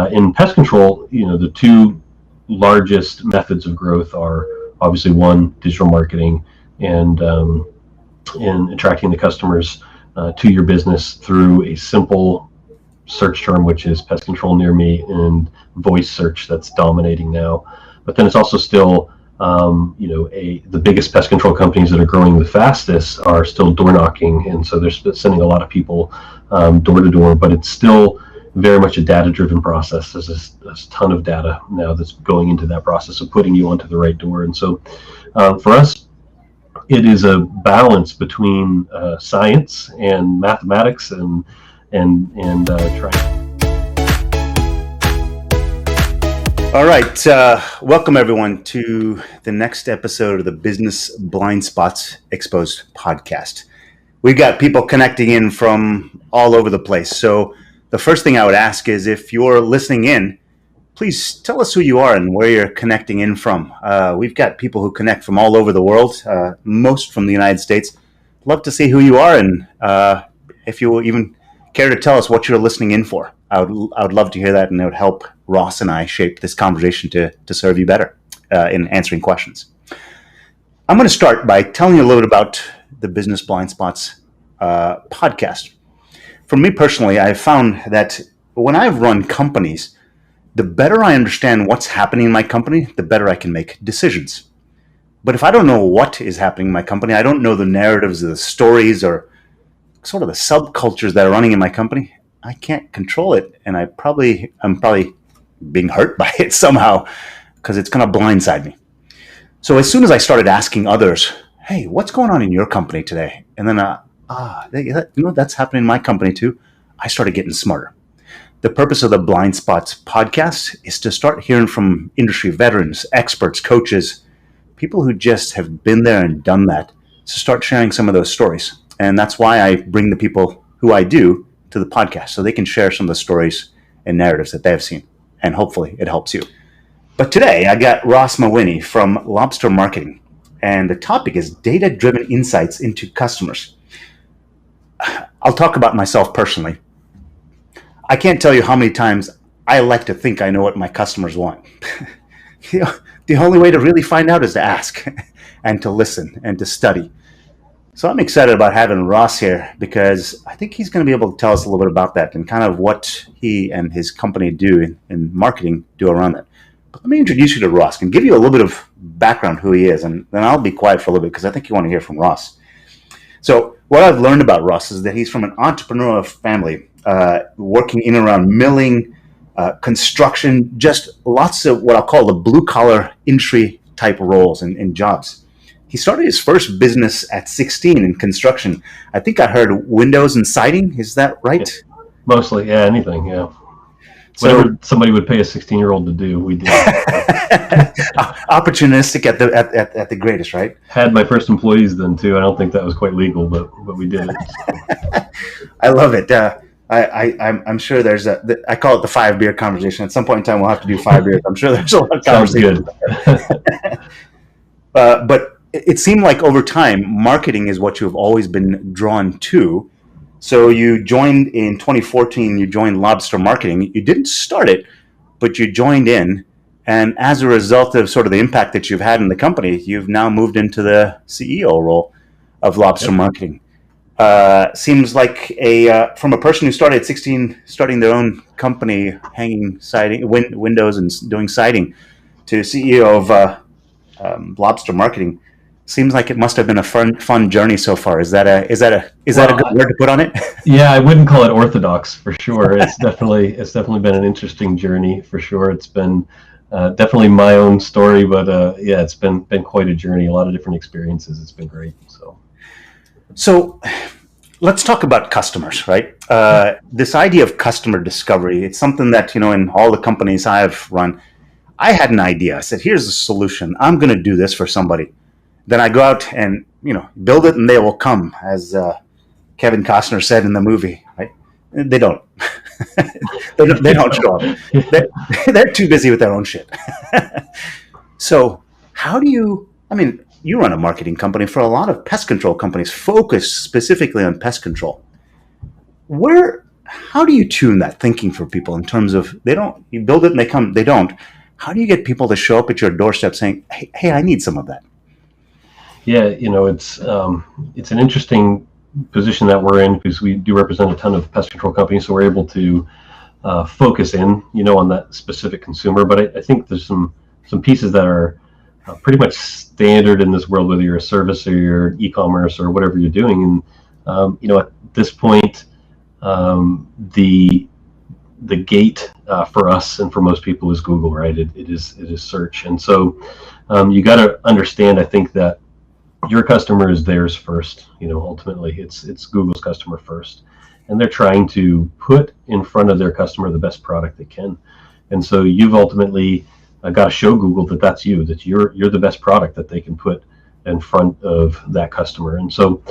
In pest control, the two largest methods of growth are obviously one, digital marketing, and in attracting the customers to your business through a simple search term, which is pest control near me, and voice search that's dominating now. But then it's also still, the biggest pest control companies that are growing the fastest are still door knocking, and so they're sending a lot of people door to door. But it's still very much a data-driven process. There's a ton of data now that's going into that process of putting you onto the right door. And so, for us, it is a balance between science and mathematics and trying. All right, welcome everyone to the next episode of the Business Blind Spots Exposed podcast. We've got people connecting in from all over the place. So the first thing I would ask is, if you're listening in, please tell us who you are and where you're connecting in from. We've got people who connect from all over the world, most from the United States. Love to see who you are, and if you will even care to tell us what you're listening in for. I would love to hear that, and it would help Ross and I shape this conversation to serve you better in answering questions. I'm going to start by telling you a little bit about the Business Blind Spots podcast. For me personally, I've found that when I've run companies, the better I understand what's happening in my company, the better I can make decisions. But if I don't know what is happening in my company, I don't know the narratives, the stories, or sort of the subcultures that are running in my company, I can't control it, and I'm probably being hurt by it somehow, because it's going to blindside me. So as soon as I started asking others, hey, what's going on in your company today? And then, that's happening in my company too. I started getting smarter. The purpose of the Blind Spots podcast is to start hearing from industry veterans, experts, coaches, people who just have been there and done that, to start sharing some of those stories. And that's why I bring the people who I do to the podcast, so they can share some of the stories and narratives that they have seen. And hopefully it helps you. But today I got Ross Mawhinney from Lobster Marketing, and the topic is data-driven insights into customers. I'll talk about myself personally. I can't tell you how many times I like to think I know what my customers want. The only way to really find out is to ask and to listen and to study. So I'm excited about having Ross here, because I think he's going to be able to tell us a little bit about that and kind of what he and his company do in marketing do around that. But let me introduce you to Ross and give you a little bit of background who he is, and then I'll be quiet for a little bit because I think you want to hear from Ross. So what I've learned about Ross is that he's from an entrepreneurial family, working in and around milling, construction, just lots of what I'll call the blue-collar industry type roles and jobs. He started his first business at 16 in construction. I think I heard windows and siding. Is that right? Yeah, mostly, yeah, anything, yeah. So, whatever somebody would pay a 16-year-old to do, we did. Opportunistic at the greatest, right? Had my first employees then too. I don't think that was quite legal, but we did it. I love it. I'm sure there's I call it the 5-beer conversation. At some point in time, we'll have to do 5 beers. I'm sure there's a lot of conversation. Sounds good. But it seemed like over time, marketing is what you've always been drawn to. So you joined in 2014, you joined Lobster Marketing. You didn't start it, but you joined in. And as a result of sort of the impact that you've had in the company, you've now moved into the CEO role of Lobster Marketing. Seems like from a person who started at 16, starting their own company, hanging siding, windows and doing siding, to CEO of Lobster Marketing. Seems like it must have been a fun journey so far. Is that a good word to put on it? Yeah, I wouldn't call it orthodox for sure. It's definitely been an interesting journey for sure. It's been definitely my own story, but it's been quite a journey. A lot of different experiences. It's been great. So let's talk about customers, right? This idea of customer discovery. It's something that in all the companies I've run, I had an idea. I said, "Here's a solution. I'm going to do this for somebody." Then I go out and build it, and they will come, as Kevin Costner said in the movie. Right? They don't. they don't show up. They're too busy with their own shit. So how do you? I mean, you run a marketing company for a lot of pest control companies, focused specifically on pest control. how do you tune that thinking for people in terms of you build it and they come, they don't. How do you get people to show up at your doorstep saying, hey, I need some of that? Yeah, it's an interesting position that we're in because we do represent a ton of pest control companies, so we're able to focus in, on that specific consumer. But I think there's some pieces that are pretty much standard in this world, whether you're a service or you're e-commerce or whatever you're doing. And at this point, the gate for us and for most people is Google, right? It is search, and so you got to understand, I think, that your customer is theirs first. Ultimately, it's Google's customer first, and they're trying to put in front of their customer the best product they can. And so you've ultimately got to show Google that that's you, that you're the best product that they can put in front of that customer. And so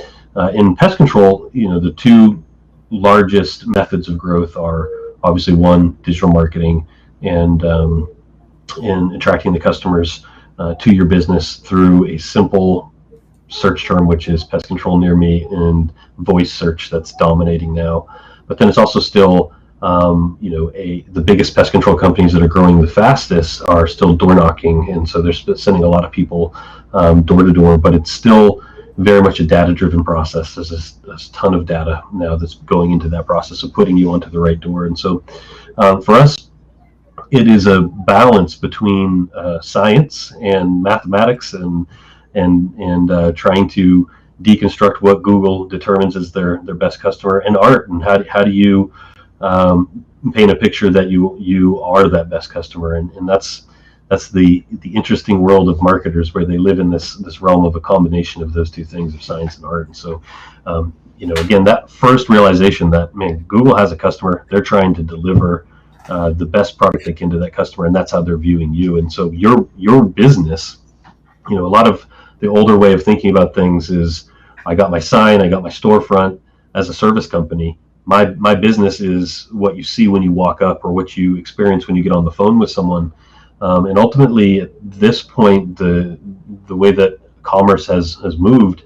in pest control, the two largest methods of growth are obviously one, digital marketing, and attracting the customers to your business through a simple search term, which is pest control near me, and voice search that's dominating now. But then it's also still the biggest pest control companies that are growing the fastest are still door knocking, and so they're sending a lot of people door to door, but it's still very much a data-driven process. There's a ton of data now that's going into that process of putting you onto the right door. And so for us, it is a balance between science and mathematics and trying to deconstruct what Google determines as their best customer, and art, and how do you paint a picture that you are that best customer. And that's the interesting world of marketers, where they live in this realm of a combination of those two things, of science and art. And so again, that first realization that, man, Google has a customer, they're trying to deliver the best product they can to that customer, and that's how they're viewing you. And so your business, a lot of the older way of thinking about things is, I got my sign, I got my storefront. As a service company, my business is what you see when you walk up, or what you experience when you get on the phone with someone. And ultimately, at this point, the way that commerce has moved,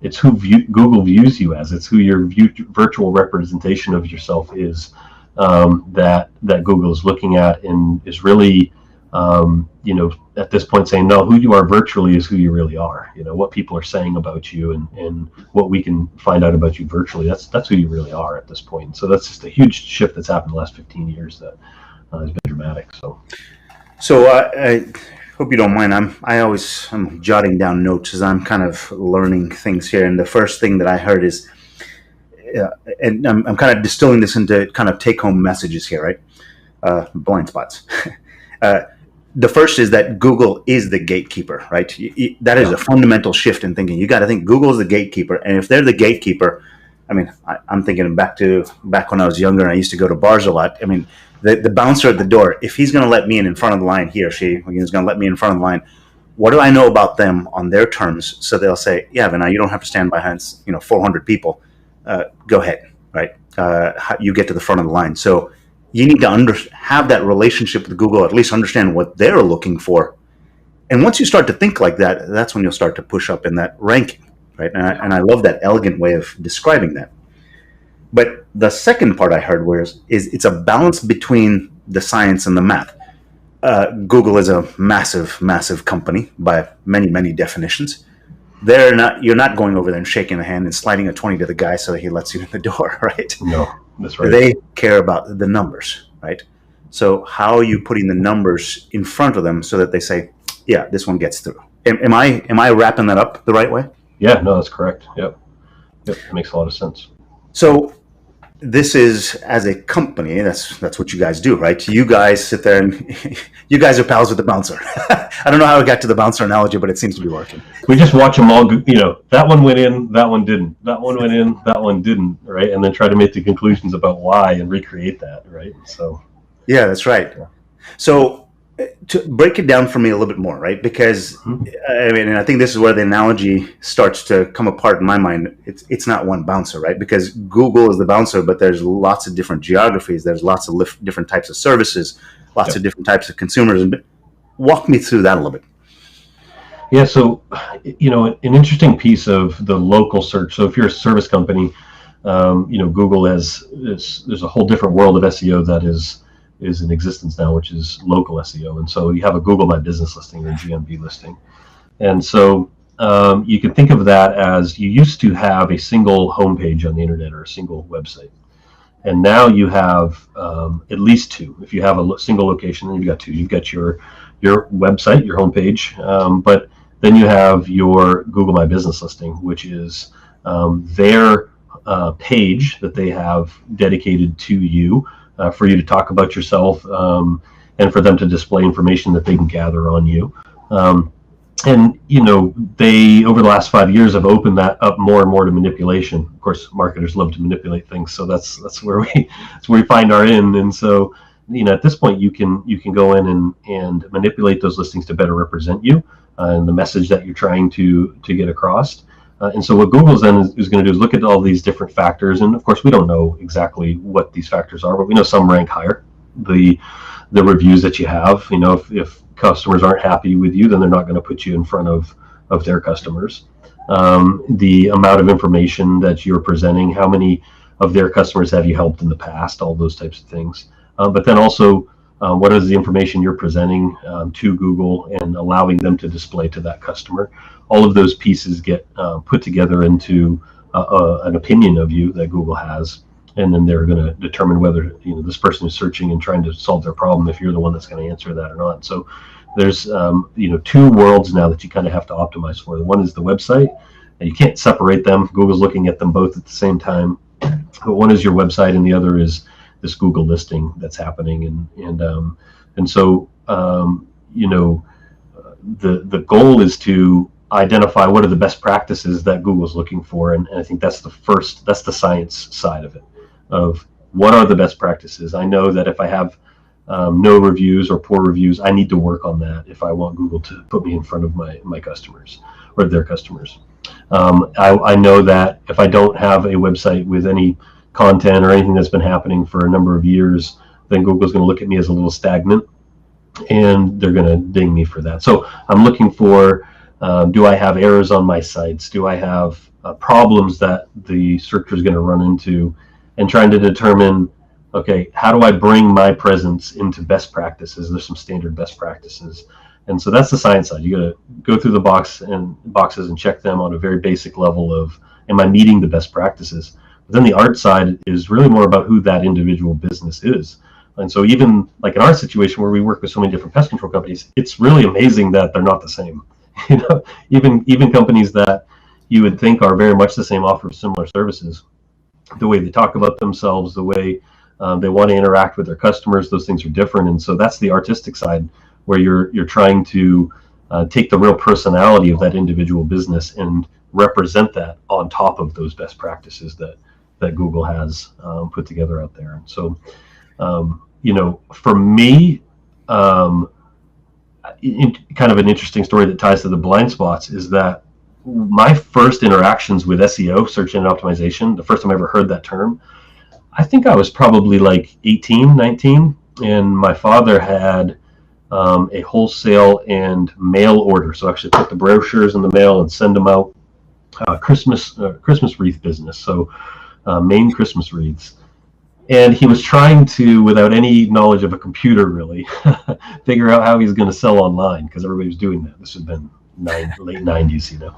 it's who Google views you as. It's who your virtual representation of yourself is, that Google is looking at, and is really at this point saying, no, who you are virtually is who you really are. What people are saying about you, and what we can find out about you virtually, that's who you really are at this point. So that's just a huge shift that's happened in the last 15 years that has been dramatic. So I hope you don't mind. I'm jotting down notes as I'm kind of learning things here. And the first thing that I heard is, and I'm kind of distilling this into kind of take-home messages here, right? Blind spots. The first is that Google is the gatekeeper, right? That is a fundamental shift in thinking. You got to think Google is the gatekeeper, and if they're the gatekeeper, I mean, I'm thinking back when I was younger and I used to go to bars a lot. I mean, the bouncer at the door, if he's going to let me in front of the line, he or she is going to let me in front of the line, what do I know about them on their terms? So they'll say, yeah, but now you don't have to stand behind 400 people. Go ahead, right? You get to the front of the line. So you need to have that relationship with Google, at least understand what they're looking for. And once you start to think like that, that's when you'll start to push up in that ranking, right? And I love that elegant way of describing that. But the second part I heard is it's a balance between the science and the math. Google is a massive, massive company by many, many definitions. You're not going over there and shaking a hand and sliding a 20 to the guy so that he lets you in the door, right? No, that's right. They care about the numbers, right? So how are you putting the numbers in front of them so that they say, yeah, this one gets through? Am I wrapping that up the right way? Yeah, no, that's correct. Yep, it makes a lot of sense. So this is, as a company, that's what you guys do, right? You guys sit there and you guys are pals with the bouncer. I don't know how I got to the bouncer analogy, but it seems to be working. We just watch them all, that one went in, that one didn't. That one went in, that one didn't, right? And then try to make the conclusions about why and recreate that, right? So, yeah, that's right. Yeah. So to break it down for me a little bit more, right? Because I mean, and I think this is where the analogy starts to come apart in my mind. It's not one bouncer, right? Because Google is the bouncer, but there's lots of different geographies. There's lots of different types of services, lots of different types of consumers. And walk me through that a little bit. Yeah, so an interesting piece of the local search. So if you're a service company, Google there's a whole different world of SEO that is in existence now, which is local SEO. And so you have a Google My Business listing or GMB listing. And so you can think of that as you used to have a single homepage on the internet or a single website. And now you have at least two. If you have a single location, then you've got two. You've got your website, your homepage, but then you have your Google My Business listing, which is their page that they have dedicated to you for you to talk about yourself and for them to display information that they can gather on you. And they over the last 5 years have opened that up more and more to manipulation. Of course, marketers love to manipulate things, so that's where we find our in. And so, at this point, you can go in and manipulate those listings to better represent you and the message that you're trying to get across. And so, what Google's then is going to do is look at all these different factors. And of course, we don't know exactly what these factors are, but we know some rank higher. The reviews that you have, if customers aren't happy with you, then they're not going to put you in front of their customers. The amount of information that you're presenting, how many of their customers have you helped in the past, all those types of things. But then also, what is the information you're presenting to Google and allowing them to display to that customer? All of those pieces get put together into an opinion of you that Google has. And then they're going to determine whether this person is searching and trying to solve their problem, if you're the one that's going to answer that or not. So there's two worlds now that you kind of have to optimize for. One is the website, and you can't separate them. Google's looking at them both at the same time. But one is your website, and the other is this Google listing that's happening. And so the goal is to identify what are the best practices that Google's looking for, and I think that's the science side of it. Of what are the best practices. I know that if I have no reviews or poor reviews, I need to work on that if I want Google to put me in front of my customers or their customers. I know that if I don't have a website with any content or anything that's been happening for a number of years, then Google's going to look at me as a little stagnant, and they're going to ding me for that. So I'm looking for, do I have errors on my sites? Do I have problems that the searcher is going to run into? And trying to determine, okay, how do I bring my presence into best practices? There's some standard best practices. And so that's the science side. You got to go through the boxes and check them on a very basic level of, am I meeting the best practices? But then the art side is really more about who that individual business is. And so even like in our situation where we work with so many different pest control companies, it's really amazing that they're not the same. Even companies that you would think are very much the same offer similar services. The way they talk about themselves, the way they want to interact with their customers, those things are different. And so that's the artistic side, where you're trying to take the real personality of that individual business and represent that on top of those best practices that Google has put together out there. And so, for me, kind of an interesting story that ties to the blind spots is that my first interactions with SEO, search engine optimization, the first time I ever heard that term, I think I was probably like 18, 19, and my father had a wholesale and mail order. So actually put the brochures in the mail and send them out. Christmas wreath business, so Maine Christmas wreaths. And he was trying to, without any knowledge of a computer really, figure out how he was going to sell online, because everybody was doing that. This had been late 90s,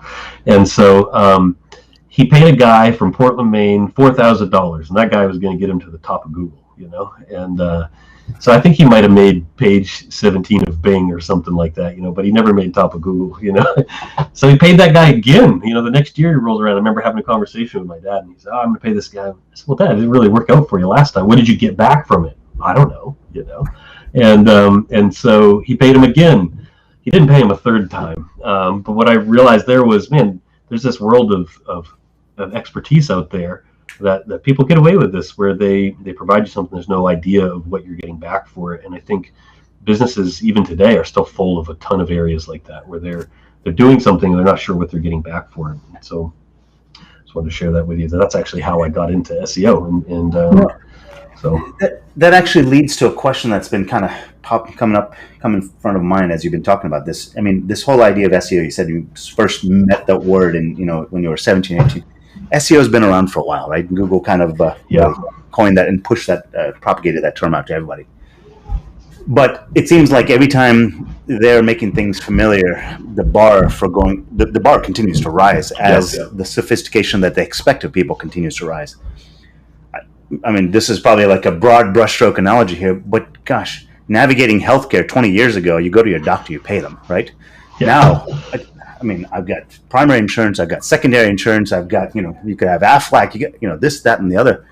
And so he paid a guy from Portland, Maine, $4,000, and that guy was going to get him to the top of Google, And so I think he might have made page 17 of Bing or something like that, but he never made top of Google, So he paid that guy again, the next year he rolled around. I remember having a conversation with my dad, and he said, I'm going to pay this guy. I said, well, Dad, it didn't really work out for you last time. What did you get back from it? I don't know, And so he paid him again. He didn't pay him a third time. But what I realized there was, man, there's this world of expertise out there that people get away with this, where they provide you something, there's no idea of what you're getting back for it. And I think businesses even today are still full of a ton of areas like that, where they're doing something and they're not sure what they're getting back for it. And so I just wanted to share that with you. That's actually how I got into SEO. So that actually leads to a question that's been kind of come in front of mine as you've been talking about this. I mean, this whole idea of SEO, you said you first met that word when you were 17, 18. SEO has been around for a while, right? Google kind of really coined that and pushed that, propagated that term out to everybody. But it seems like every time they're making things familiar, the bar continues to rise as the sophistication that they expect of people continues to rise. I mean, this is probably like a broad brushstroke analogy here, but gosh, navigating healthcare 20 years ago, you go to your doctor, you pay them, right? Yeah. Now, I mean, I've got primary insurance, I've got secondary insurance, I've got, you could have Aflac, you get, this, that, and the other.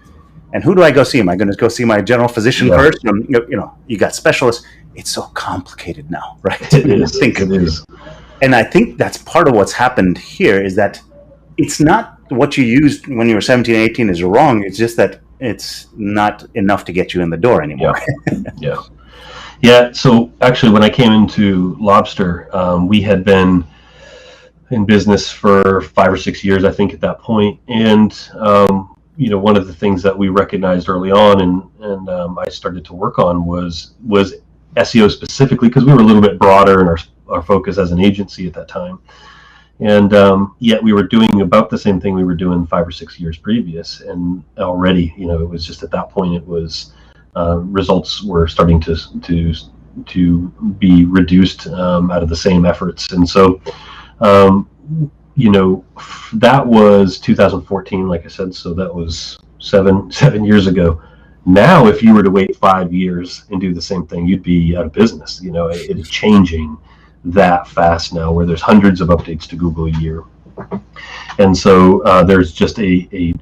And who do I go see? Am I going to go see my general physician first? You got specialists. It's so complicated now, right? It is. And I think that's part of what's happened here is that it's not what you used when you were 17, 18 is wrong. It's just that it's not enough to get you in the door anymore. Yeah. So actually, when I came into Lobster, we had been in business for 5 or 6 years, I think, at that point. And one of the things that we recognized early on and I started to work on was SEO specifically, because we were a little bit broader in our focus as an agency at that time. And yet we were doing about the same thing we were doing 5 or 6 years previous. And already, it was just at that point, it was results were starting to be reduced out of the same efforts. And so, that was 2014, like I said, so that was seven years ago. Now, if you were to wait 5 years and do the same thing, you'd be out of business. It is changing that fast now, where there's hundreds of updates to Google a year. And so there's just a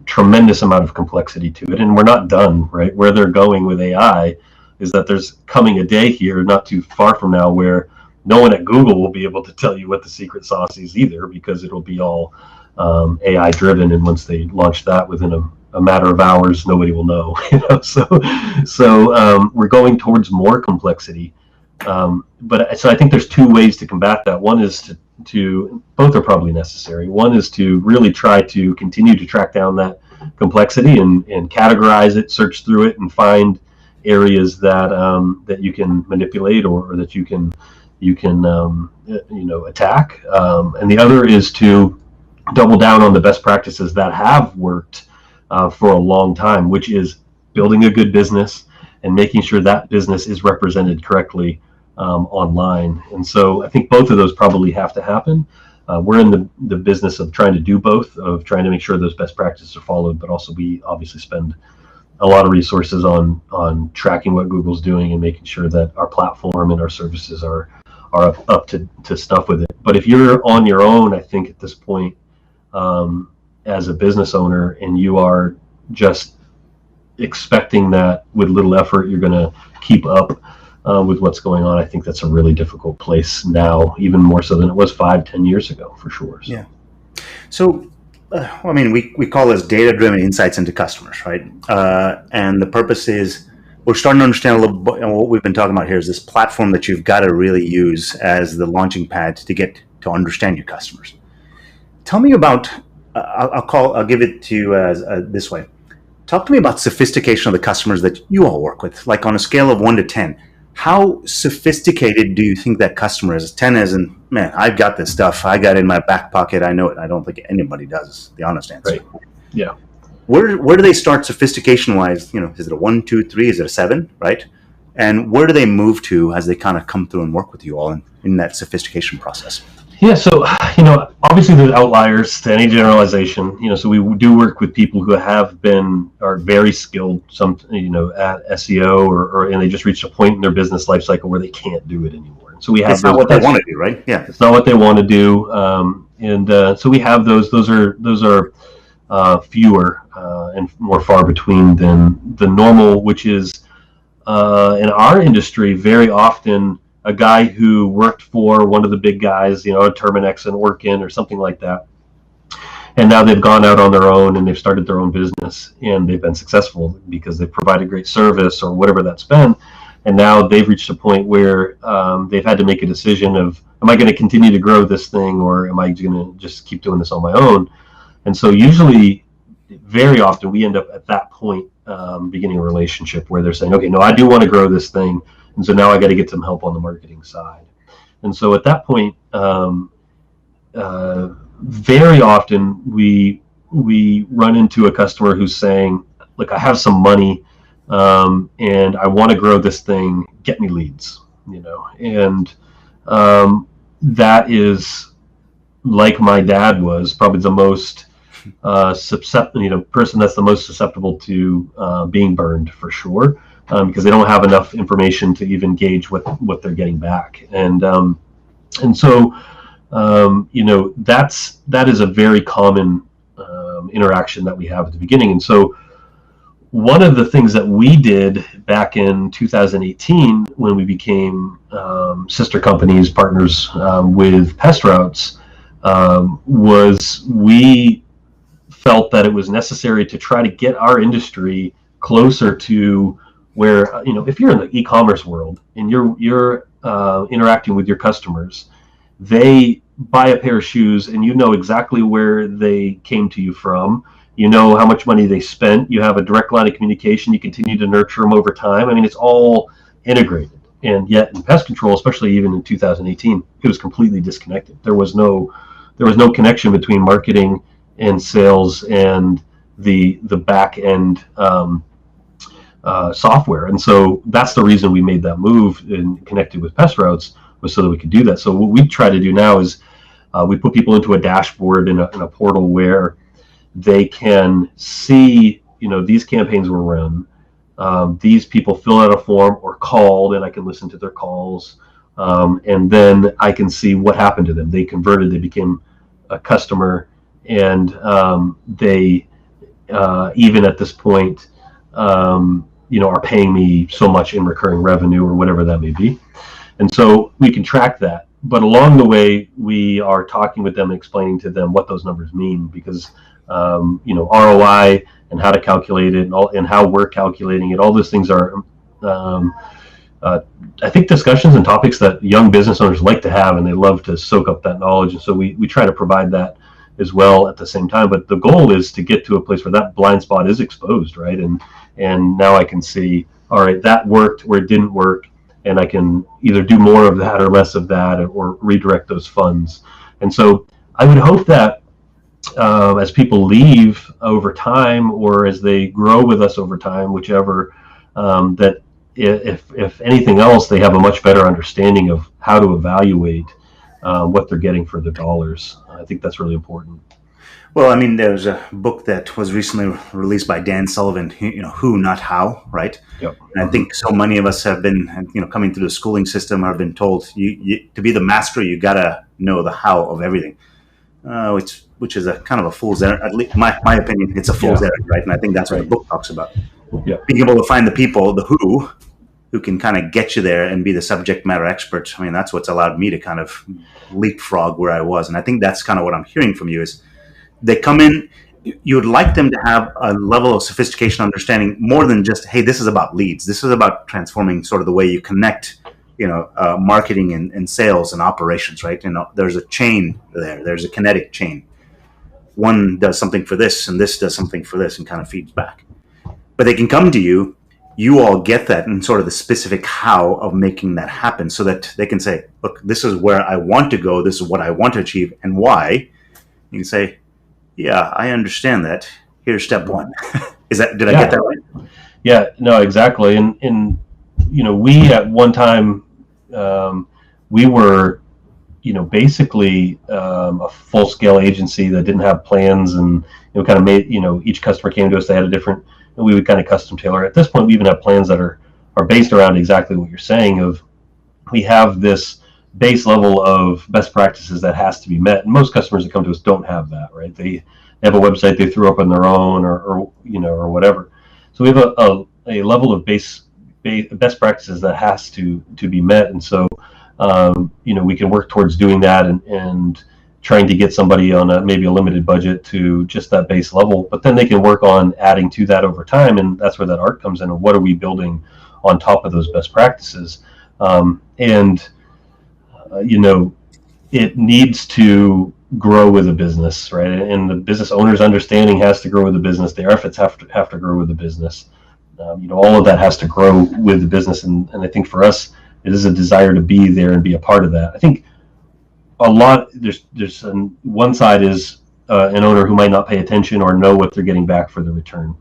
tremendous amount of complexity to it. And we're not done, right? Where they're going with AI is that there's coming a day here, not too far from now, where no one at Google will be able to tell you what the secret sauce is either, because it'll be all AI driven. And once they launch that within a matter of hours, nobody will know. So we're going towards more complexity. But I think there's two ways to combat that. One is to both are probably necessary. One is to really try to continue to track down that complexity and categorize it, search through it, and find areas that you can manipulate or that you can attack. And the other is to double down on the best practices that have worked for a long time, which is building a good business and making sure that business is represented correctly online. And so I think both of those probably have to happen. We're in the business of trying to do both, of trying to make sure those best practices are followed, but also we obviously spend a lot of resources on tracking what Google's doing and making sure that our platform and our services are up to stuff with it. But if you're on your own, I think at this point, as a business owner, and you are just expecting that with little effort, you're going to keep up with what's going on, I think that's a really difficult place now, even more so than it was 5-10 years ago, for sure. So. Yeah. So, we call this data-driven insights into customers, right? And the purpose is we're starting to understand a little bit, and what we've been talking about here is this platform that you've got to really use as the launching pad to get to understand your customers. Tell me about, I'll give it to you as this way. Talk to me about sophistication of the customers that you all work with, like on a scale of 1 to 10. How sophisticated do you think that customer is? 10 as in, man, I've got this stuff. I got it in my back pocket. I know it. I don't think anybody does, the honest answer. Right. Yeah. Where do they start sophistication-wise? Is it a 1, 2, 3? Is it a 7, right? And where do they move to as they kind of come through and work with you all in that sophistication process? Yeah, so, obviously there's outliers to any generalization, so we do work with people who are very skilled, at SEO and they just reached a point in their business life cycle where they can't do it anymore. And so we have It's not what they want to do, right? Yeah. It's not what they want to do. So we have those are fewer and more far between than the normal, which is, in our industry, very often a guy who worked for one of the big guys, a Terminex and Orkin or something like that. And now they've gone out on their own and they've started their own business and they've been successful because they've provided great service or whatever that's been. And now they've reached a point where they've had to make a decision of, am I going to continue to grow this thing or am I going to just keep doing this on my own? And so usually, very often, we end up at that point beginning a relationship where they're saying, okay, no, I do want to grow this thing. And so now I got to get some help on the marketing side. And so at that point, very often we we run into a customer who's saying, look, I have some money, and I want to grow this thing, get me leads, and that is, like my dad was, probably the most person that's the most susceptible to being burned, for sure, because they don't have enough information to even gauge what they're getting back, and so that is a very common interaction that we have at the beginning. And so one of the things that we did back in 2018 when we became sister companies, partners with Pest Routes, was we felt that it was necessary to try to get our industry closer to where, if you're in the e-commerce world and you're interacting with your customers, they buy a pair of shoes and you know exactly where they came to you from. You know how much money they spent. You have a direct line of communication. You continue to nurture them over time. I mean, it's all integrated. And yet in pest control, especially even in 2018, it was completely disconnected. There was no connection between marketing and sales and the back end software. And so that's the reason we made that move and connected with Pest Routes, was so that we could do that. So what we try to do now is we put people into a dashboard in a portal where they can see, these campaigns were run. These people fill out a form or called, and I can listen to their calls. And then I can see what happened to them. They converted, they became a customer, and they, even at this point, are paying me so much in recurring revenue or whatever that may be. And so we can track that. But along the way, we are talking with them and explaining to them what those numbers mean, because ROI and how to calculate it and how we're calculating it, all those things are, I think, discussions and topics that young business owners like to have, and they love to soak up that knowledge. And so we try to provide that as well at the same time. But the goal is to get to a place where that blind spot is exposed, right? And now I can see, all right, that worked where it didn't work, and I can either do more of that or less of that, or redirect those funds. And so I would hope that as people leave over time, or as they grow with us over time, whichever, that if anything else, they have a much better understanding of how to evaluate what they're getting for their dollars. I think that's really important. Well, I mean, there's a book that was recently released by Dan Sullivan, Who, Not How, right? Yep. And I think so many of us have been, coming through the schooling system, have been told, you to be the master, you got to know the how of everything, which is a kind of a fool's errand. At least my opinion, it's a fool's errand, right? And I think that's what the book talks about. Yeah. Being able to find the people, the who can kind of get you there and be the subject matter expert. I mean, that's what's allowed me to kind of leapfrog where I was. And I think that's kind of what I'm hearing from you is, they come in, you would like them to have a level of sophistication, understanding more than just, hey, this is about leads. This is about transforming sort of the way you connect, marketing and sales and operations, right? There's a chain there. There's a kinetic chain. One does something for this, and this does something for this, and kind of feeds back. But they can come to you. You all get that and sort of the specific how of making that happen, so that they can say, look, this is where I want to go. This is what I want to achieve, and why. You can say, yeah, I understand that. Here's step one. Did I get that right? Yeah, no, exactly. And we at one time, we were, basically a full-scale agency that didn't have plans, and kind of made, each customer came to us, they had a different, and we would kind of custom tailor. At this point, we even have plans that are based around exactly what you're saying, of we have this base level of best practices that has to be met. And most customers that come to us don't have that, right? They have a website they threw up on their own, or whatever. So we have a level of best practices that has to be met. And so, we can work towards doing that and trying to get somebody on maybe a limited budget to just that base level, but then they can work on adding to that over time. And that's where that art comes in. And what are we building on top of those best practices? It needs to grow with the business, right? And the business owner's understanding has to grow with the business. Their efforts have to grow with the business. All of that has to grow with the business. And I think for us, it is a desire to be there and be a part of that. I think a lot, there's one side is an owner who might not pay attention or know what they're getting back for the return.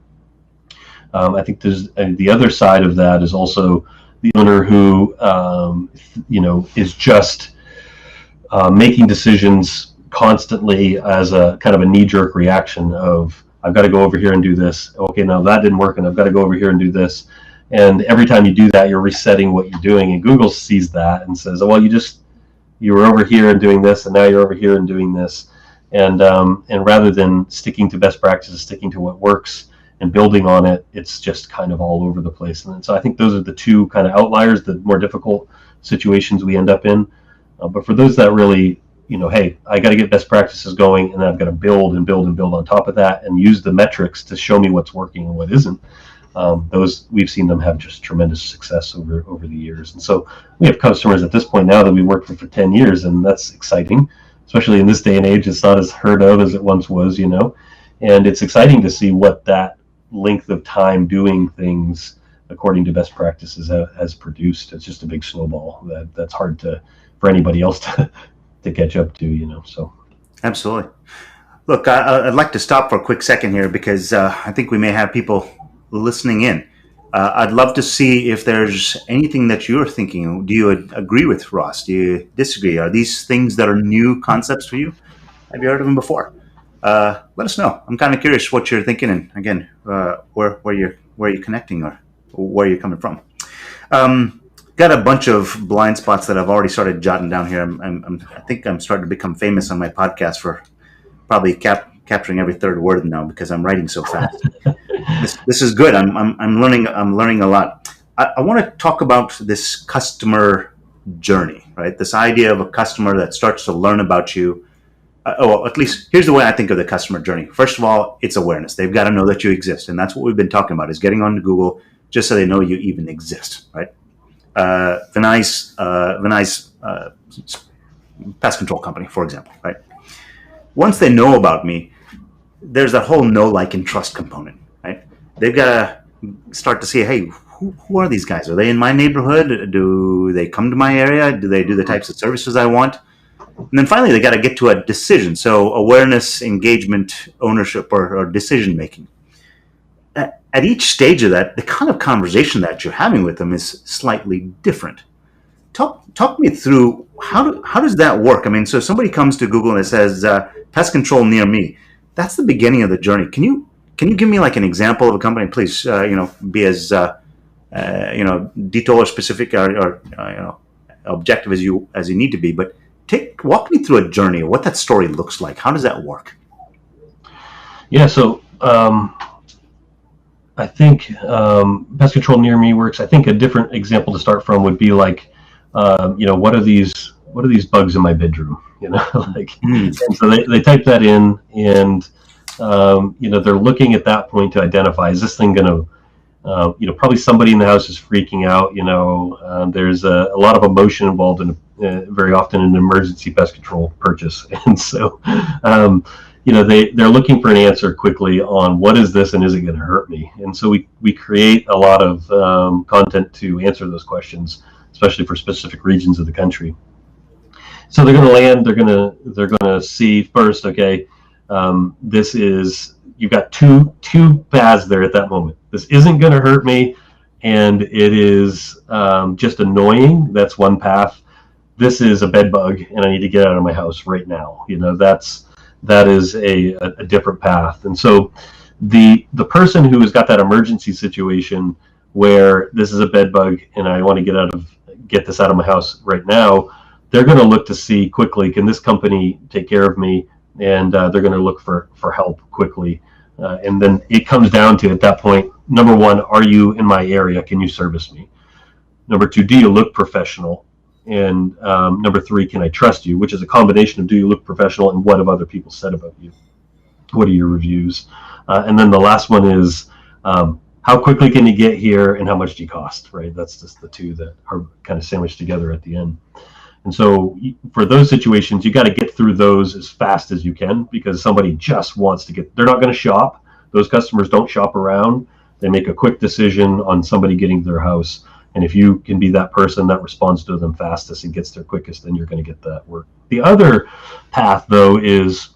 I think there's the other side of that is also the owner who is just making decisions constantly as a kind of a knee-jerk reaction of, I've got to go over here and do this. Okay, now that didn't work, and I've got to go over here and do this. And every time you do that, you're resetting what you're doing. And Google sees that and says, well, you were over here and doing this, and now you're over here and doing this. And rather than sticking to best practices, sticking to what works and building on it, it's just kind of all over the place. And so I think those are the two kind of outliers, the more difficult situations we end up in. But for those that really, hey, I got to get best practices going, and then I've got to build and build and build on top of that, and use the metrics to show me what's working and what isn't. Those, we've seen them have just tremendous success over the years. And so we have customers at this point now that we've worked with for 10 years, and that's exciting, especially in this day and age. It's not as heard of as it once was, and it's exciting to see what that length of time doing things according to best practices has produced. It's just a big snowball that's hard for anybody else to catch up to, so. Absolutely. Look, I'd like to stop for a quick second here because I think we may have people listening in. I'd love to see if there's anything that you're thinking. Do you agree with Ross? Do you disagree? Are these things that are new concepts for you? Have you heard of them before? Let us know. I'm kind of curious what you're thinking, and again, where you're connecting or where you're coming from. Got a bunch of blind spots that I've already started jotting down here. I think I'm starting to become famous on my podcast for probably capturing every third word now because I'm writing so fast. This is good. I'm learning a lot. I want to talk about this customer journey, right? This idea of a customer that starts to learn about you. At least here's the way I think of the customer journey. First of all, it's awareness. They've got to know that you exist, and that's what we've been talking about: is getting onto Google just so they know you even exist, right? Vinay's pest control company, for example, right? Once they know about me, there's that whole know, like, and trust component, right? They've got to start to see, hey, who are these guys? Are they in my neighborhood? Do they come to my area? Do they do the types of services I want? And then finally, they got to get to a decision. So awareness, engagement, ownership, or decision making. At each stage of that, the kind of conversation that you're having with them is slightly different. Talk me through how does that work? I mean, so somebody comes to Google and it says pest control near me. That's the beginning of the journey. Can you give me like an example of a company, please? Be as detailed or specific or objective as you need to be. But walk me through a journey of what that story looks like. How does that work? Yeah. So. I think pest control near me works. I think a different example to start from would be like, what are these bugs in my bedroom? And so they type that in, and they're looking at that point to identify, is this thing going to, probably somebody in the house is freaking out. There's a lot of emotion involved in very often in an emergency pest control purchase, and so. They're looking for an answer quickly on what is this and is it going to hurt me? And so we create a lot of content to answer those questions, especially for specific regions of the country. So they're going to land. They're going to see first. Okay, this is, you've got two paths there at that moment. This isn't going to hurt me, and it is just annoying. That's one path. This is a bed bug, and I need to get out of my house right now. That is a different path. And so the person who has got that emergency situation where this is a bed bug and I want to get this out of my house right now, they're going to look to see quickly, can this company take care of me? And they're going to look for help quickly. And then it comes down to, at that point, number one, are you in my area? Can you service me? Number two, do you look professional? And number three, can I trust you? Which is a combination of, do you look professional, and what have other people said about you? What are your reviews? And then the last one is, how quickly can you get here, and how much do you cost? Right? That's just the two that are kind of sandwiched together at the end. And so for those situations, you got to get through those as fast as you can, because somebody just wants to they're not going to shop. Those customers don't shop around. They make a quick decision on somebody getting to their house. And if you can be that person that responds to them fastest and gets there quickest, then you're going to get that work. The other path, though, is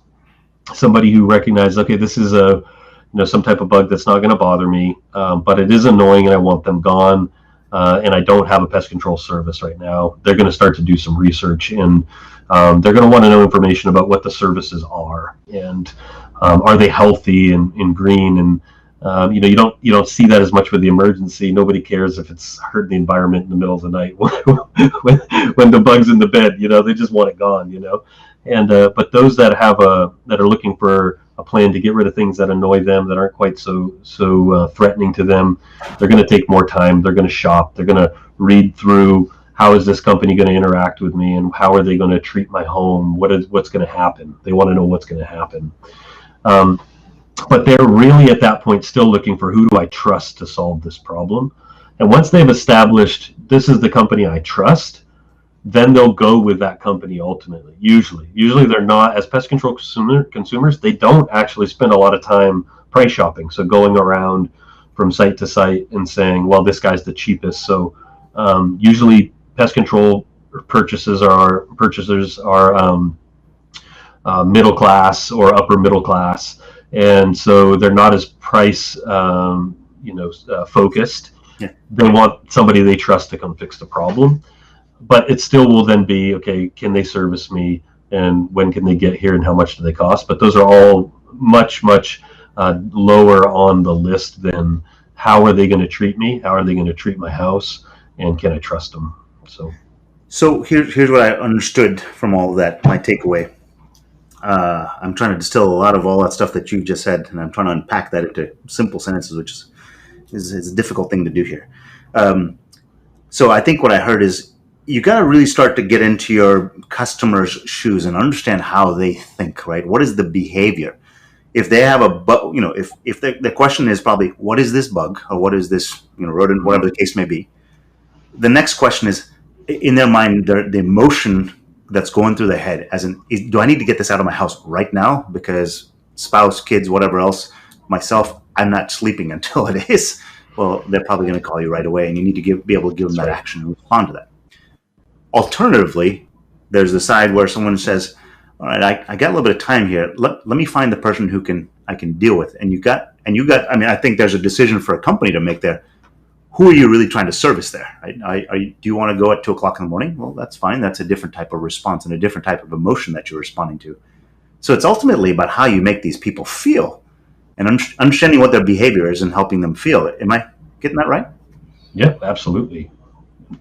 somebody who recognizes, okay, this is some type of bug that's not going to bother me, but it is annoying and I want them gone. And I don't have a pest control service right now. They're going to start to do some research, and they're going to want to know information about what the services are, and are they healthy and green. And you don't see that as much with the emergency. Nobody cares if it's hurting the environment in the middle of the night when the bug's in the bed. They just want it gone. And but those that are looking for a plan to get rid of things that annoy them, that aren't quite so threatening to them, they're going to take more time. They're going to shop. They're going to read through, how is this company going to interact with me, and how are they going to treat my home? What's going to happen? They want to know what's going to happen. But they're really at that point still looking for, who do I trust to solve this problem? And once they've established this is the company I trust, then they'll go with that company ultimately. Usually they're not, as pest control consumers, they don't actually spend a lot of time price shopping. So going around from site to site and saying, well, this guy's the cheapest. So usually pest control purchasers are middle class or upper middle class. And so they're not as price focused. Yeah. They want somebody they trust to come fix the problem. But it still will then be, okay, can they service me, and when can they get here, and how much do they cost? But those are all much lower on the list than, how are they going to treat me? How are they going to treat my house? And can I trust them? So here's what I understood from all of that, my takeaway. I'm trying to distill a lot of all that stuff that you just said, and I'm trying to unpack that into simple sentences, which is a difficult thing to do here. So I think what I heard is, you got to really start to get into your customer's shoes and understand how they think, right? What is the behavior? If they have a bug, if the question is probably, what is this bug, or what is this, rodent, whatever the case may be. The next question is, in their mind, the emotion that's going through their head, as in, do I need to get this out of my house right now? Because spouse, kids, whatever else, myself, I'm not sleeping until it is. Well, they're probably going to call you right away, and you need to be able to give them that action and respond to that. Alternatively, there's the side where someone says, all right, I got a little bit of time here. Let me find the person who I can deal with. And you got, I think there's a decision for a company to make there. Who are you really trying to service there? Right? Do you want to go at 2:00 in the morning? Well, that's fine. That's a different type of response and a different type of emotion that you're responding to. So it's ultimately about how you make these people feel, and understanding what their behavior is and helping them feel. Am I getting that right? Yeah, absolutely.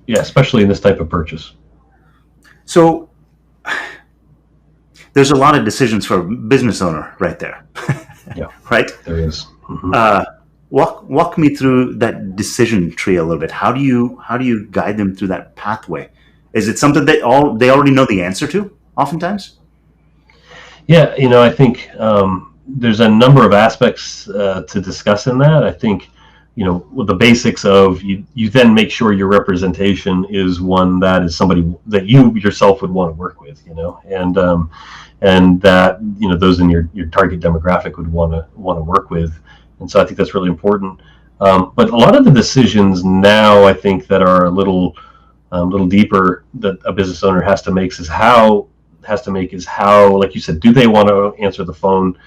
Yeah, especially in this type of purchase. So there's a lot of decisions for a business owner right there. Yeah, right? There is. Mm-hmm. Walk me through that decision tree a little bit. How do you guide them through that pathway? Is it something they already know the answer to oftentimes? Yeah, I think there's a number of aspects to discuss in that. I think, with the basics of, you then make sure your representation is one that is somebody that you yourself would want to work with, and that, those in your target demographic would want to work with. And so I think that's really important. But a lot of the decisions now, I think, that are a little deeper, that a business owner has to make is how, like you said, do they want to answer the phone,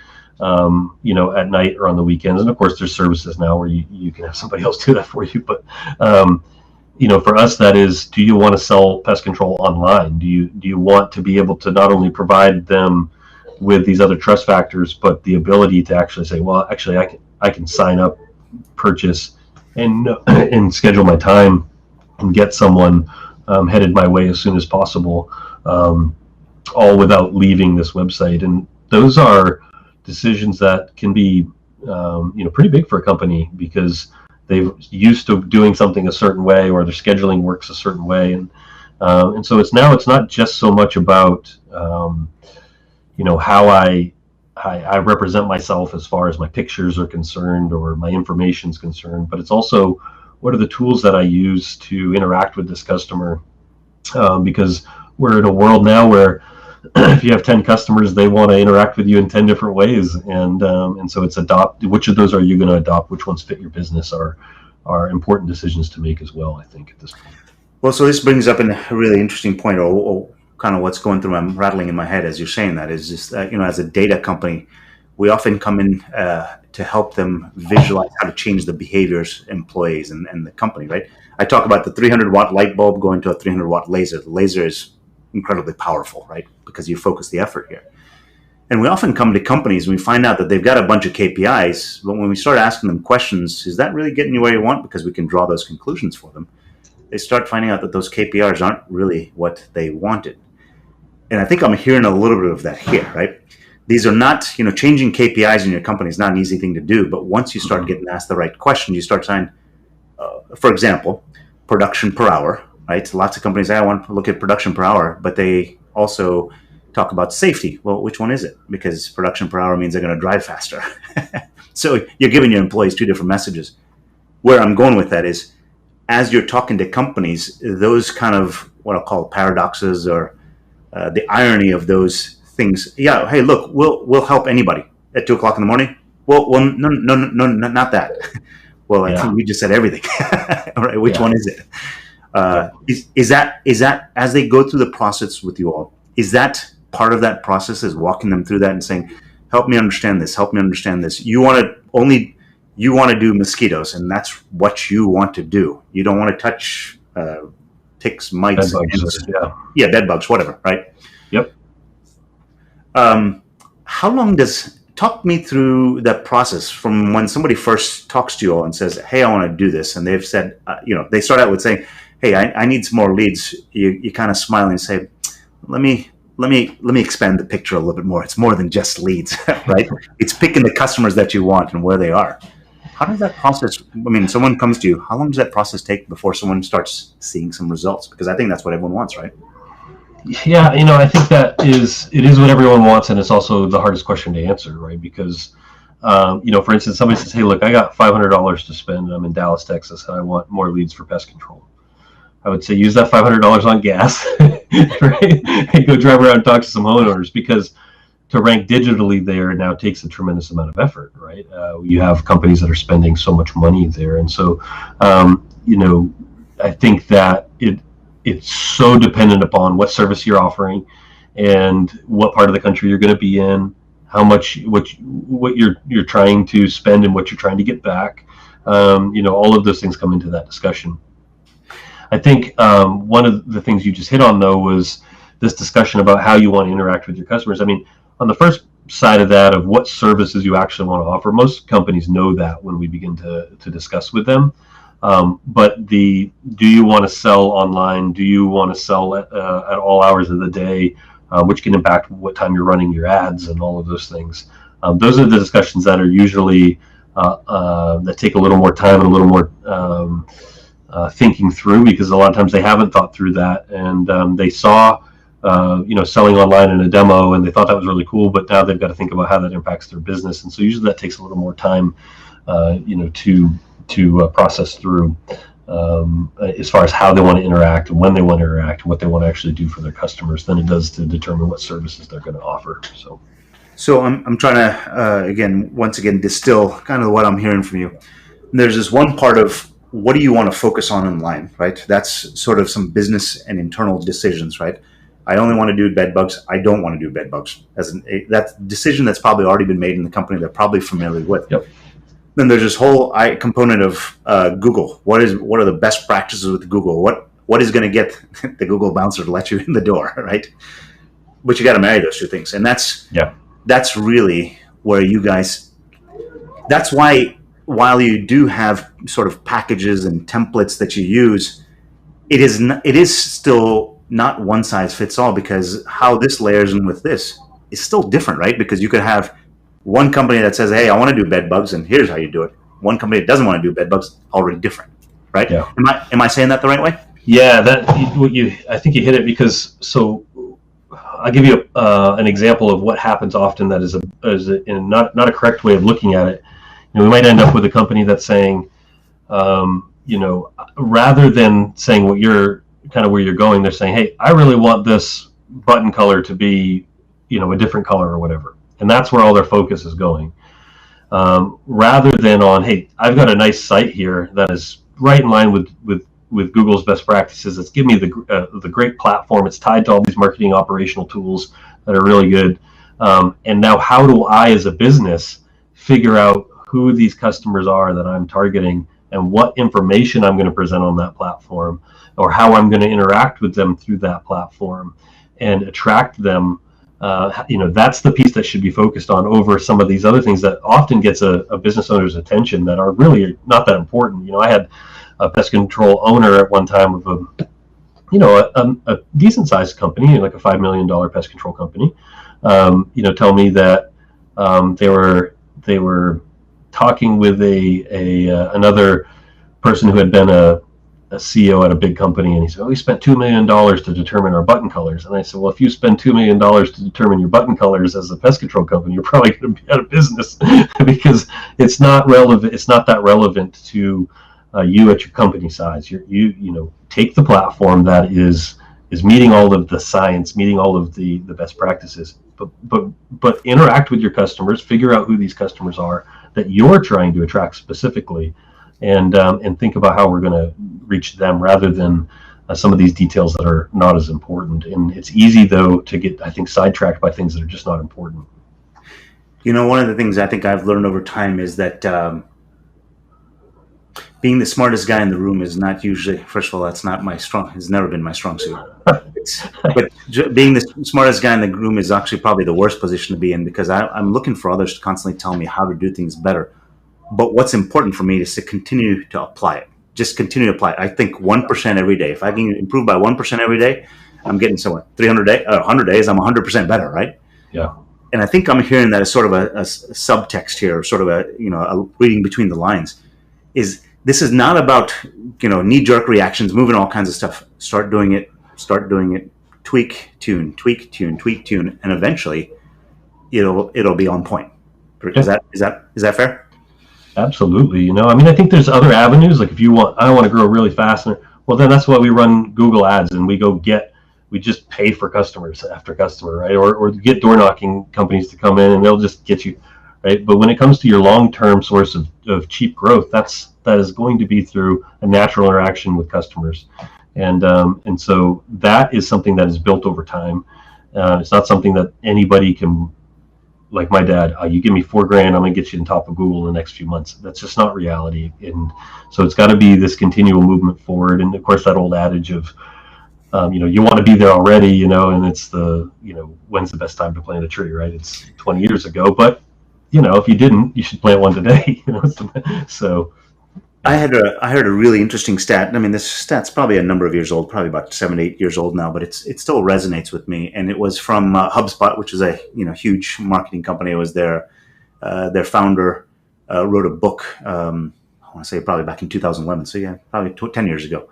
at night or on the weekends? And of course, there's services now where you can have somebody else do that for you. But for us, that is, do you want to sell pest control online? Do you want to be able to not only provide them with these other trust factors, but the ability to actually say, well, actually, I can sign up, purchase, and schedule my time and get someone headed my way as soon as possible, all without leaving this website. And those are decisions that can be pretty big for a company, because they've used to doing something a certain way, or their scheduling works a certain way, and so it's not just so much about how I represent myself as far as my pictures are concerned or my information is concerned, but it's also, what are the tools that I use to interact with this customer, because we're in a world now where if you have 10 customers, they want to interact with you in 10 different ways. And so it's which of those are you going to adopt? Which ones fit your business are important decisions to make as well, I think, at this point. Well, so this brings up a really interesting point, or kind of what's going through, I'm rattling in my head as you're saying that, is just, as a data company, we often come in to help them visualize how to change the behaviors, employees, and the company, right? I talk about the 300-watt light bulb going to a 300-watt laser. The laser is incredibly powerful, right? Because you focus the effort here. And we often come to companies and we find out that they've got a bunch of KPIs, but when we start asking them questions, is that really getting you where you want? Because we can draw those conclusions for them. They start finding out that those KPIs aren't really what they wanted. And I think I'm hearing a little bit of that here, right? These are not, changing KPIs in your company is not an easy thing to do, but once you start getting asked the right question, you start saying, for example, production per hour, right? Lots of companies say, I want to look at production per hour, but they also talk about safety. Well, which one is it? Because production per hour means they're going to drive faster. So you're giving your employees two different messages. Where I'm going with that is, as you're talking to companies, those kind of what I'll call paradoxes or the irony of those things. Yeah, hey, look, we'll help anybody at 2:00 in the morning. Well, no, not that. Well, I think we just said everything. All right, which one is it? Is that as they go through the process with you all? Is that part of that process? Is walking them through that and saying, "Help me understand this. Help me understand this." You want to do mosquitoes, and that's what you want to do. You don't want to touch ticks, mites, bed bugs, whatever, right? Yep. How long talk me through that process from when somebody first talks to you all and says, "Hey, I want to do this," and they've said, they start out with saying, "Hey, I need some more leads." You kind of smile and say, "Let me expand the picture a little bit more. It's more than just leads, right? It's picking the customers that you want and where they are." How does that process? I mean, someone comes to you. How long does that process take before someone starts seeing some results? Because I think that's what everyone wants, right? Yeah, I think it is what everyone wants, and it's also the hardest question to answer, right? Because, for instance, somebody says, "Hey, look, I got $500 to spend, and I'm in Dallas, Texas, and I want more leads for pest control." I would say use that $500 on gas, right? And go drive around and talk to some homeowners, because to rank digitally there now takes a tremendous amount of effort, right? You have companies that are spending so much money there, and so, I think that it's so dependent upon what service you're offering and what part of the country you're going to be in, how much what you're trying to spend and what you're trying to get back. All of those things come into that discussion. I think one of the things you just hit on, though, was this discussion about how you want to interact with your customers. I mean, on the first side of that, of what services you actually want to offer, most companies know that when we begin to discuss with them. But do you want to sell online? Do you want to sell at all hours of the day, which can impact what time you're running your ads and all of those things? Those are the discussions that are usually that take a little more time and a little more thinking through, because a lot of times they haven't thought through that, and they saw selling online in a demo, and they thought that was really cool, but now they've got to think about how that impacts their business, and so usually that takes a little more time, to process through as far as how they want to interact and when they want to interact and what they want to actually do for their customers than it does to determine what services they're going to offer. So I'm trying to once again distill kind of what I'm hearing from you. There's this one part of what do you want to focus on online, right? That's sort of some business and internal decisions, right? I only want to do bed bugs. I don't want to do bed bugs. That's a decision that's probably already been made in the company they're probably familiar with. Yep. Then there's this whole component of Google. What are the best practices with Google? What is going to get the Google bouncer to let you in the door, right? But you got to marry those two things, and that's really where you guys. That's why, while you do have sort of packages and templates that you use, it is still not one size fits all, because how this layers in with this is still different, right? Because you could have one company that says, "Hey, I want to do bed bugs, and here's how you do it." One company that doesn't want to do bed bugs, already different, right? Yeah. Am I saying that the right way? Yeah, I think you hit it, because I'll give you an example of what happens often that is not a correct way of looking at it. We might end up with a company that's saying, rather than saying what you're kind of where you're going, they're saying, "Hey, I really want this button color to be, a different color or whatever." And that's where all their focus is going. Rather than on, "Hey, I've got a nice site here that is right in line with with Google's best practices. It's given me the great platform. It's tied to all these marketing operational tools that are really good. And now, how do I, as a business, figure out who these customers are that I'm targeting and what information I'm going to present on that platform, or how I'm going to interact with them through that platform and attract them. That's the piece that should be focused on over some of these other things that often gets a business owner's attention that are really not that important. I had a pest control owner at one time of a decent sized company, like a $5 million pest control company, tell me that they were talking with another person who had been a CEO at a big company, and he said, we spent $2 million to determine our button colors. And I said, well, if you spend $2 million to determine your button colors as a pest control company, you're probably going to be out of business because it's not relevant. It's not that relevant to you at your company size. You take the platform that is meeting all of the science, meeting all of the best practices, but interact with your customers, figure out who these customers are that you're trying to attract specifically, and think about how we're going to reach them rather than some of these details that are not as important. And it's easy, though, to get, I think, sidetracked by things that are just not important. One of the things I think I've learned over time is that being the smartest guy in the room is not usually, first of all, it's never been my strong suit. But being the smartest guy in the room is actually probably the worst position to be in, because I'm looking for others to constantly tell me how to do things better. But what's important for me is to continue to apply it. Just continue to apply it. I think 1% every day. If I can improve by 1% every day, I'm getting somewhere. 100 days, I'm 100% better, right? Yeah. And I think I'm hearing that as sort of a subtext here, or sort of a reading between the lines. This is not about knee-jerk reactions, moving all kinds of stuff. Start doing it. Tweak, tune, and eventually it'll be on point. Is that fair? Absolutely. I think there's other avenues. Like if I want to grow really fast, well, then that's why we run Google Ads, and we just pay for customers after customer, right? Or get door knocking companies to come in and they'll just get you, right? But when it comes to your long-term source of cheap growth, that is going to be through a natural interaction with customers. And so that is something that is built over time. It's not something that anybody can, like my dad, you give me $4,000, I'm going to get you on top of Google in the next few months. That's just not reality. And so it's got to be this continual movement forward. And of course, that old adage of, you want to be there already, and it's when's the best time to plant a tree, right? It's 20 years ago, but if you didn't, you should plant one today. So. I heard a really interesting stat. I mean, this stat's probably a number of years old, probably about 7, 8 years old now, but it still resonates with me. And it was from Hubspot, which is a huge marketing company. It was their founder wrote a book. I want to say probably back in 2011. So yeah, probably 10 years ago.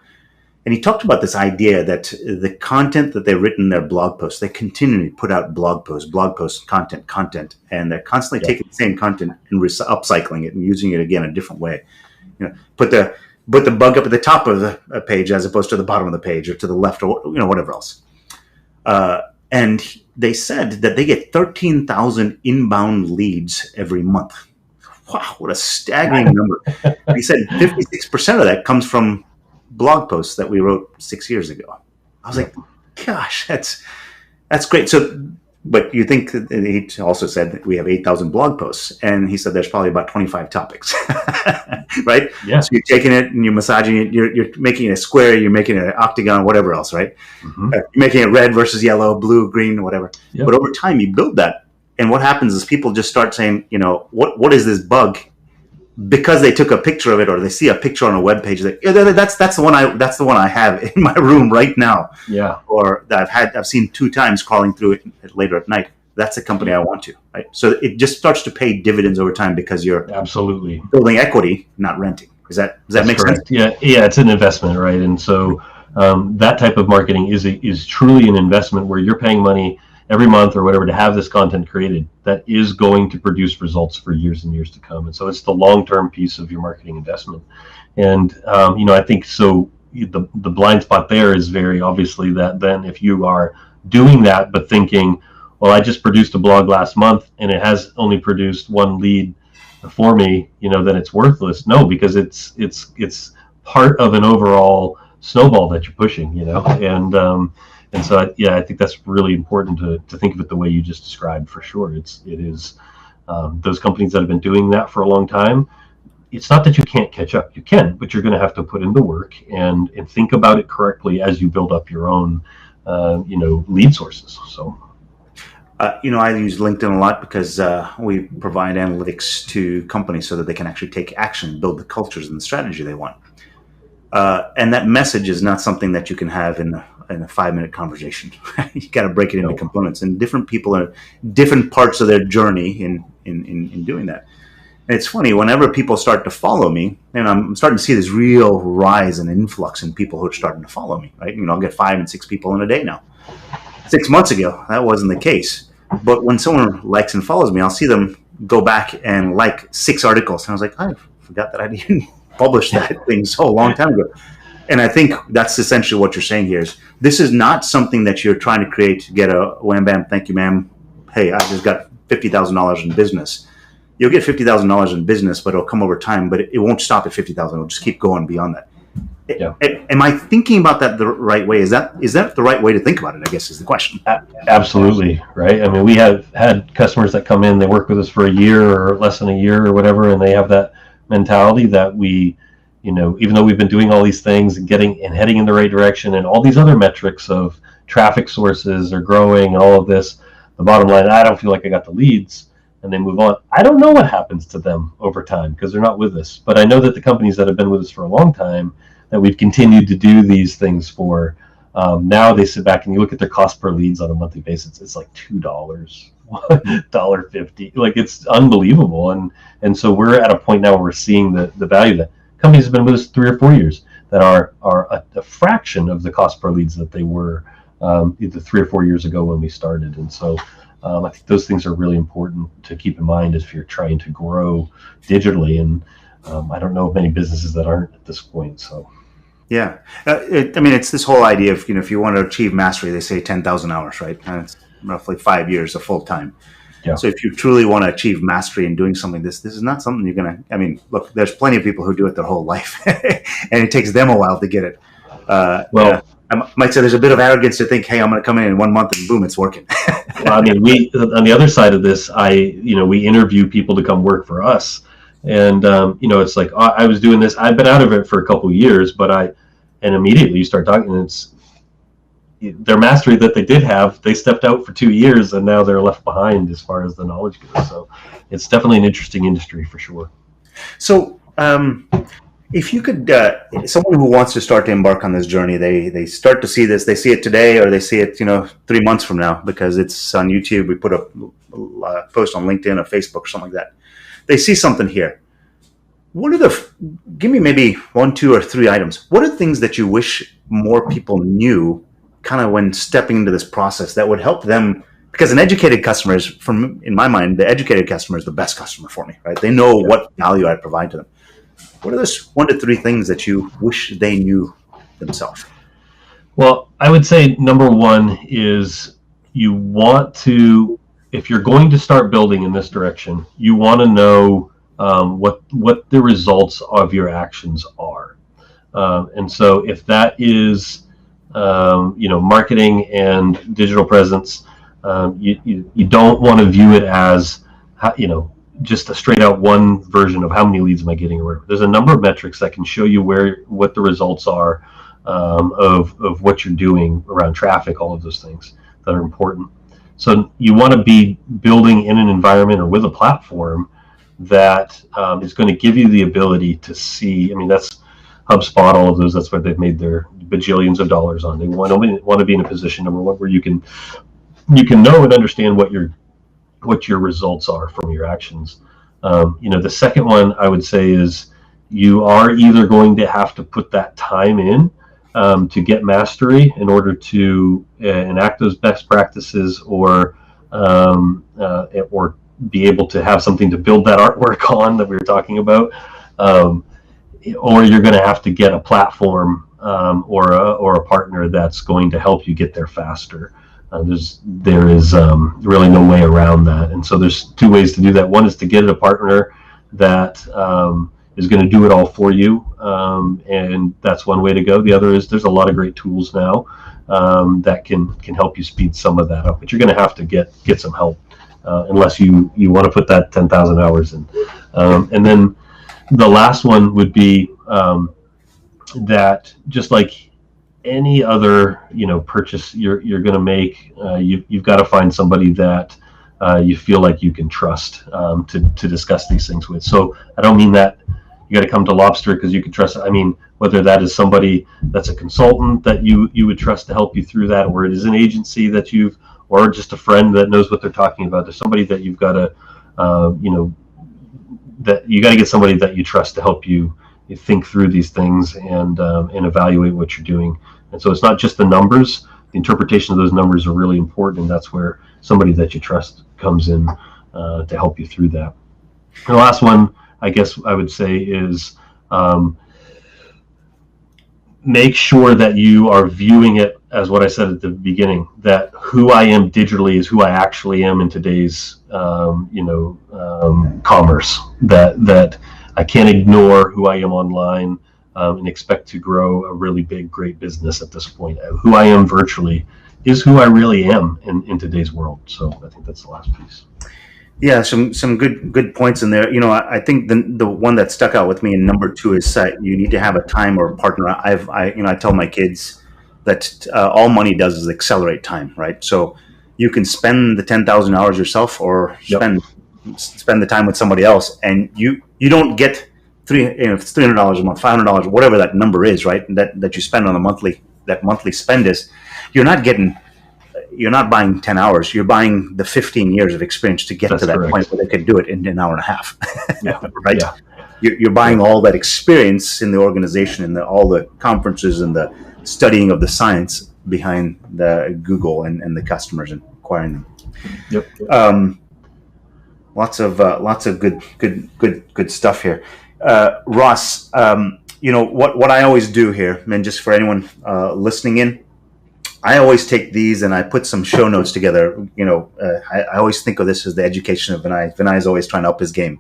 And he talked about this idea that the content that they've written in their blog posts, they continually put out blog posts, content, and they're constantly taking the same content and upcycling it and using it again a different way. Put the bug up at the top of the page as opposed to the bottom of the page or to the left or whatever else. And they said that they get 13,000 inbound leads every month. Wow, what a staggering number. He said 56% of that comes from blog posts that we wrote 6 years ago. I was like, gosh, that's great. So, but you think that he also said that we have 8,000 blog posts, and he said there's probably about 25 topics, right? Yeah. So you're taking it and you're massaging it. You're making it a square. You're making it an octagon, whatever else, right? Mm-hmm. You're making it red versus yellow, blue, green, whatever. Yep. But over time, you build that, and what happens is people just start saying, what is this bug? Because they took a picture of it, or they see a picture on a web page, that's the one I have in my room right now. Yeah. Or that I've seen 2 times crawling through it later at night. That's the company I want to, right? So it just starts to pay dividends over time because you're absolutely building equity, not renting. Does that make correct. sense? Yeah, it's an investment, right? And so that type of marketing is truly an investment where you're paying money every month or whatever to have this content created that is going to produce results for years and years to come. And so it's the long-term piece of your marketing investment. And, I think so the blind spot there is very obviously that then if you are doing that, but thinking, well, I just produced a blog last month and it has only produced 1 lead for me, then it's worthless. No, because it's part of an overall snowball that you're pushing, and so I think that's really important to think of it the way you just described. For sure, it is those companies that have been doing that for a long time. It's not that you can't catch up. You can, but you're going to have to put in the work and think about it correctly as you build up your own, lead sources. So, I use LinkedIn a lot because we provide analytics to companies so that they can actually take action, build the cultures and the strategy they want. And that message is not something that you can have in a 5-minute conversation. You got to break it into components, and different people are different parts of their journey in doing that. And it's funny, whenever people start to follow me, and I'm starting to see this real rise and influx in people who are starting to follow me, right? I'll get 5 and 6 people in a day now. 6 months ago, that wasn't the case. But when someone likes and follows me, I'll see them go back and like 6 articles. And I was like, I forgot that I didn't publish that thing so long time ago. And I think that's essentially what you're saying here is this is not something that you're trying to create to get a wham, bam, thank you, ma'am. Hey, I just got $50,000 in business. You'll get $50,000 in business, but it'll come over time. But it won't stop at $50,000. It'll just keep going beyond that. Yeah. Am I thinking about that the right way? Is that the right way to think about it? I guess is the question. Absolutely right. I mean, we have had customers that come in, they work with us for a year or less than a year or whatever, and they have that mentality that we, even though we've been doing all these things and heading in the right direction, and all these other metrics of traffic sources are growing and all of this, the bottom line, I don't feel like I got the leads. And they move on. I don't know what happens to them over time because they're not with us. But I know that the companies that have been with us for a long time, that we've continued to do these things for, now they sit back and you look at their cost per leads on a monthly basis. It's like $2, $1.50. Like, it's unbelievable. And so we're at a point now where we're seeing the value that companies have been with us 3 or 4 years that are a fraction of the cost per leads that they were either 3 or 4 years ago when we started. And so I think those things are really important to keep in mind if you're trying to grow digitally. And I don't know of many businesses that aren't at this point. So, yeah, it's this whole idea of if you want to achieve mastery, they say 10,000 hours, right? And it's roughly 5 years of full time. Yeah. So if you truly want to achieve mastery in doing something, this is not something you're gonna. I mean, look, there's plenty of people who do it their whole life, and it takes them a while to get it. I might say there's a bit of arrogance to think, hey, I'm going to come in 1 month and boom, it's working. Well, I mean, we on the other side of this, we interview people to come work for us, and it's like, I was doing this. I've been out of it for a couple of years, and immediately you start talking, and it's their mastery that they did have. They stepped out for 2 years, and now they're left behind as far as the knowledge goes. So it's definitely an interesting industry for sure. So, if you could, someone who wants to start to embark on this journey, they start to see this, they see it today, or they see it, 3 months from now, because it's on YouTube. We put a post on LinkedIn or Facebook or something like that. They see something here. Give me maybe 1, 2, or 3 items. What are things that you wish more people knew kind of when stepping into this process that would help them? Because an educated customer is, in my mind, the educated customer is the best customer for me, right? They know what value I provide to them. What are those 1 to 3 things that you wish they knew themselves? Well, I would say number 1 is you want to, if you're going to start building in this direction, you want to know what the results of your actions are. And so if that is, marketing and digital presence, you don't want to view it as, just a straight out one version of how many leads am I getting or whatever. There's a number of metrics that can show you what the results are of what you're doing around traffic, all of those things that are important. So you want to be building in an environment or with a platform that is going to give you the ability to see. I mean, that's HubSpot, all of those. That's what they've made their bajillions of dollars on. They want to be in a position, number 1, where you can know and understand what your results are from your actions. The second one I would say is you are either going to have to put that time in to get mastery in order to enact those best practices, or be able to have something to build that artwork on that we were talking about, or you're going to have to get a platform or a partner that's going to help you get there faster. There is really no way around that, and so there's 2 ways to do that. One is to get a partner that is going to do it all for you, and that's one way to go. The other is there's a lot of great tools now that can help you speed some of that up, but you're going to have to get some help unless you want to put that 10,000 hours in. And then the last one would be that just like any other purchase you're going to make, you've got to find somebody that you feel like you can trust to discuss these things with. So I don't mean that you got to come to Lobster because you can trust. I mean, whether that is somebody that's a consultant that you would trust to help you through that, or it is an agency that or just a friend that knows what they're talking about. There's somebody that you've got to, that you got to get somebody that you trust to help you think through these things and evaluate what you're doing. And so it's not just the numbers. The interpretation of those numbers are really important, and that's where somebody that you trust comes in to help you through that. And the last one, I guess I would say, is make sure that you are viewing it as what I said at the beginning, that who I am digitally is who I actually am in today's commerce, that I can't ignore who I am online and expect to grow a really big, great business at this point. Who I am virtually is who I really am in today's world. So I think that's the last piece. Yeah, some good points in there. I think the one that stuck out with me in number 2 is that you need to have a time or a partner. I tell my kids that all money does is accelerate time, right? So you can spend the 10,000 hours yourself, or spend the time with somebody else, and you don't get if it's $300 a month, $500, whatever that number is, right? That you spend on a monthly spend is, you're not buying 10 hours. You're buying the 15 years of experience to get to that correct. point where they could do it in an hour and a half. Yeah. Right. Yeah. You're buying all that experience in the organization and all the conferences and the studying of the science behind the Google and the customers and acquiring them. Yep. Lots of good stuff here. Ross, what I always do here, and just for anyone listening in, I always take these and I put some show notes together. I always think of this as the education of Vinay. Vinay is always trying to up his game.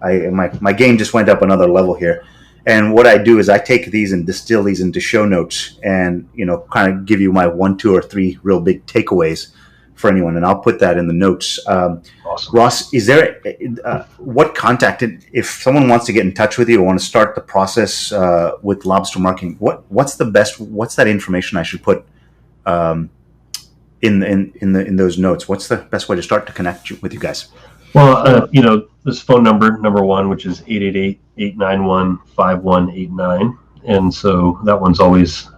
My game just went up another level here. And what I do is I take these and distill these into show notes and, kind of give you my 1, 2, or 3 real big takeaways for anyone. And I'll put that in the notes. Awesome. Ross, is there what contact, if someone wants to get in touch with you or want to start the process with Lobster Marketing, what's that information I should put in those notes? What's the best way to start to connect with you guys? Well, this phone number 1, which is 888-891-5189. And so that one's always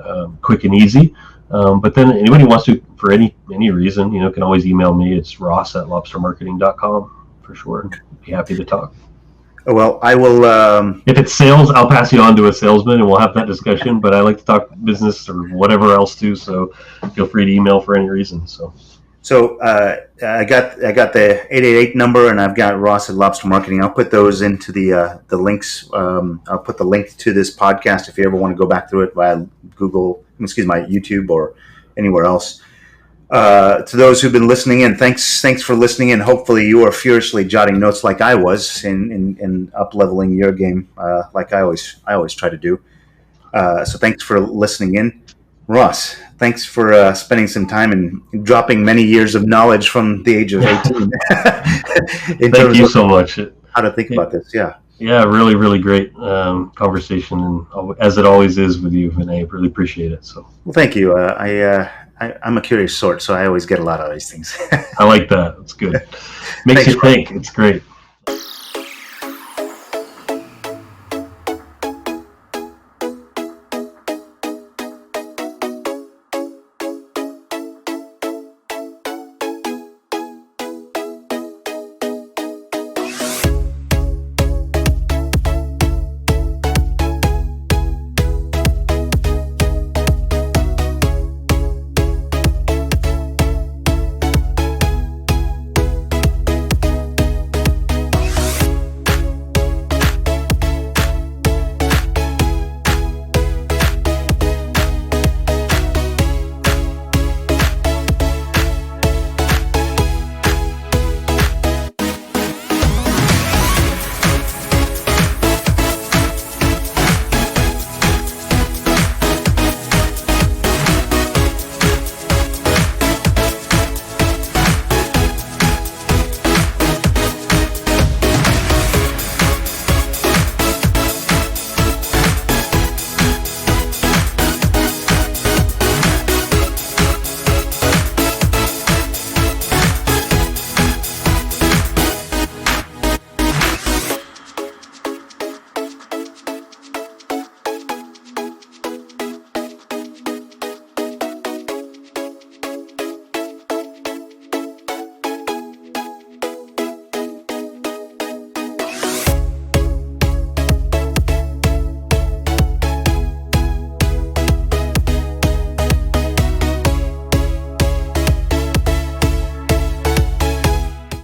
quick and easy. But then anybody who wants to, for any reason, can always email me. It's ross@lobstermarketing.com for sure. I'd be happy to talk. Well, I will. If it's sales, I'll pass you on to a salesman and we'll have that discussion. But I like to talk business or whatever else too. So feel free to email for any reason. So I got the 888 number and I've got Ross at Lobster Marketing. I'll put those into the links. I'll put the link to this podcast if you ever want to go back through it via my YouTube or anywhere else. To those who've been listening in, thanks for listening in. Hopefully you are furiously jotting notes like I was in up-leveling your game, like I always try to do. So thanks for listening in. Ross, thanks for spending some time and dropping many years of knowledge from the age of 18. Thank you so much. How to think about this, yeah. Yeah, really, really great conversation, and as it always is with you, Vinay. Really appreciate it. So, well, thank you. I'm a curious sort, so I always get a lot out of these things. I like that. It's good. Makes you think. It's great.